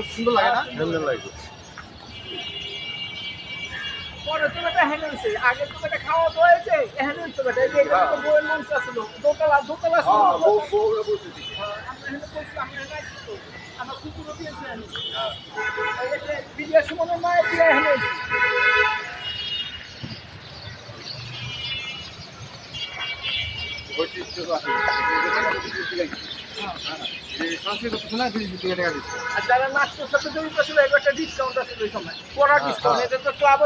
সুন্দর লাগে না? পরে তো এটা হেনে হইছে আগে তো এটা খাওয়া তো হয়েছে হেনে হইছে বেটা এই যে এটা বইয়ের মঞ্চ ছিল দোতলা দোতলা ছিল আমরা হেনে বলছি আমরা হেনে আইছি তো আমরা কুকুরও দিয়েছি আমি এই যে বিদেশ সুমনের মায়ের দিয়ে হেনে হইছে আর যারা নাচতে সাথে জড়িত ছিল একটা ডিসকাউন্ট আছে ওই সময় পড়া ডিসকাউন্ট এটা তো ক্লাব